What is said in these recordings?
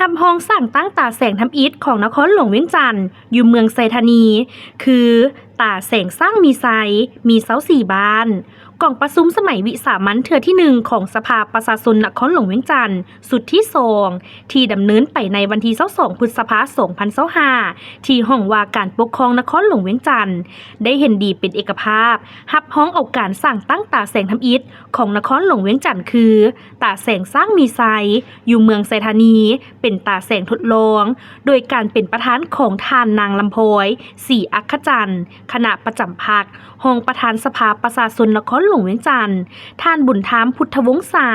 ฮับห้องสั่งตั้งตาแสงทำอิฐของนครหลวงเวียงจันทน์อยู่เมืองไซธานีคือตาแสงสร้างมีไซมีเสาสี่บานกล่องประซุมสมัยวิสามัญเทือที่1ของสภาประชาชนนครหลวงเวียงจันทน์สุดที่2ที่ดำเนินไปในวันที่22พฤษภาคม2025ที่ห้องว่าการปกครองนครหลวงเวียงจันทน์ได้เห็นดีเป็นเอกภาพฮับห้องเอาการสั่งตั้งตาแสงทำอิฐของนครหลวงเวียงจันทน์คือตาแสงสร้างมีไซอยู่เมืองไซธานีเป็นตาแสงทดลองโดยการเป็นประธานของทานนางลำพอยศรีอัคคจันทร์คณะประจำพรรคห้องประธานสภาประชาชนนครหลวงเวียงจันทน์ท่านบุญธรรมพุทธวงศา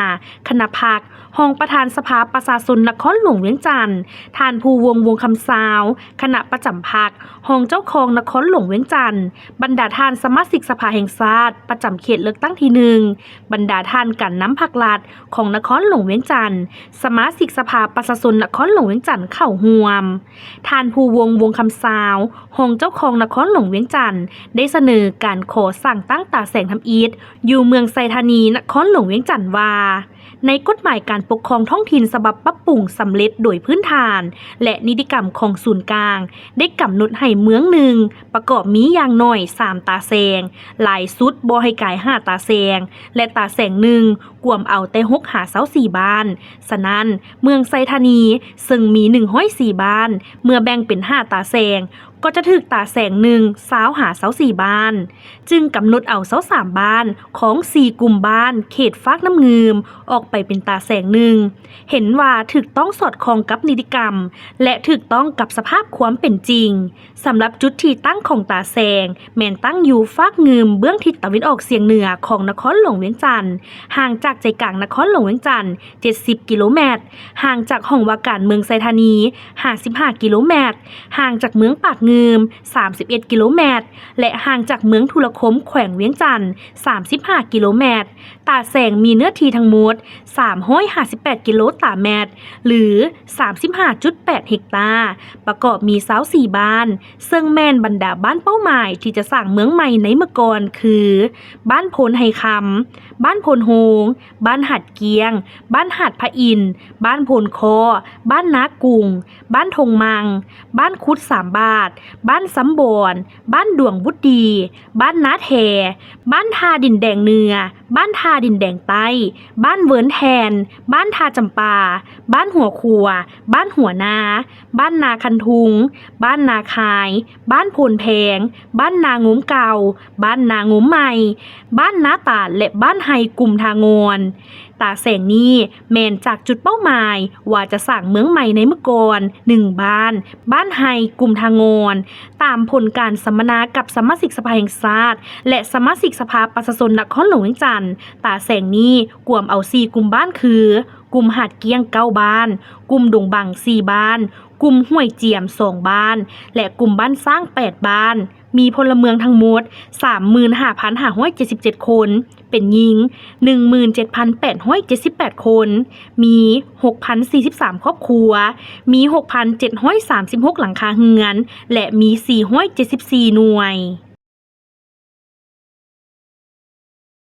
คณะพรรคห้องประธานสภาประชาชนนครหลวงเวียงจันทน์ท่านภูวงคำสาวคณะประจำพรรคห้องเจ้าคองนครหลวงเวียงจันทน์บรรดาท่านสมาชิกสภาแห่งชาติประจำเขตเลือกตั้งที่1บรรดาท่านกันน้ำผักลาดของนครหลวงเวียงจันทน์สมาชิกสภาประชาชนนครหลวงเวียงจันทน์เข้าร่วมท่านภูวงคำสาวห้องเจ้าคองนครหลวงเวียงจันทน์ได้เสนอการขอสั่งตั้งตาแสงทำอิฐอยู่เมืองไซธานีนครหลวงเวียงจันทน์ว่าในกฎหมายการปกครองท้องถิ่นฉบับปรับปรุงสำเร็จโดยพื้นฐานและนิติกรรมของศูนย์กลางได้กำหนดให้เมืองหนึ่งประกอบมีอย่างน้อย3ตาแสงหลายสุดบ่ให้กาย5ตาแสงและตาแสงหนึ่งกวมเอาแต่6หาเสา4บ้านฉะนั้นเมืองไซธานีซึ่งมี104บ้านเมื่อแบ่งเป็น5ตาแสงก็จะถึกตาแสงหนึ่งสาวหาเสา4บ้านจึงกำหนดเอาเสา3บ้านของ4กลุ่มบ้านเขตฟากน้ำเงิมออกไปเป็นตาแสงหนึ่งเห็นว่าถึกต้องสอดคล้องกับนิติกรรมและถึกต้องกับสภาพความเป็นจริงสำหรับจุดที่ตั้งของตาแสงแม่นตั้งอยู่ฟากเงิมเบื้องทิศตะวันออกเฉียงเหนือของนครหลวงเวียงจันทน์ห่างจากใจกลางนครหลวงเวียงจันทน์70กิโลเมตรห่างจากห้องว่าการเมืองไซธานี55กิโลเมตรห่างจากเมืองปากเงิม31กิโลเมตรและห่างจากเมืองทุรคมแขวงเวียงจันทน์35กิโลเมตรตาแสงมีเนื้อที่ทั้งหมด358กิโลตารเมตรหรือ 35.8 เฮกตาร์ประกอบมีเสา4บ้านซึ่งแม่นบรรดาบ้านเป้าหมายที่จะสร้างเมืองใหม่ในเมื่อก่อนคือบ้านโพนไฮคำบ้านโพนโฮงบ้านหัดเกียงบ้านหัดพระอินทร์บ้านโพนคอบ้านนากุงบ้านทงมังบ้านคุด3 บาทบ้านสำบอนบ้านดวงบุตรดีบ้านนาแทบ้านทาดินแดงเหนือบ้านทาดินแดงใต้บ้านเวิร์นแทนบ้านทาจำปาบ้านหัวขัวบ้านหัวนาบ้านนาคันทุงบ้านนาคายบ้านโพนแพงบ้านนางงมเก่าบ้านนางงมใหม่บ้านนาตาดและบ้านไฮกลุ่มทางอนตาแสงนี้แม่นจากจุดเป้าหมายว่าจะสร้างเมืองใหม่ในเมื่อก่อน1บ้านบ้านไฮกลุ่มทางอนตามผลการสัมมนากับสมาชิกสภาแห่งชาติและสมาชิกสภาประชาชนนครหลวงเวียงจันทน์ตาแสงนี้กวมเอา4กลุ่มบ้านคือกลุ่มหาดเกี้ยง9บ้านกลุ่มดงบัง4บ้านกลุ่มห้วยเจียม2บ้านและกลุ่มบ้านสร้าง8บ้านมีพลเมืองทั้งหมด 35,577 คนเป็นหญิง 17,878 คนมี 6,043 ครอบครัวมี 6,736 หลังคาเรือนและมี474หน่วย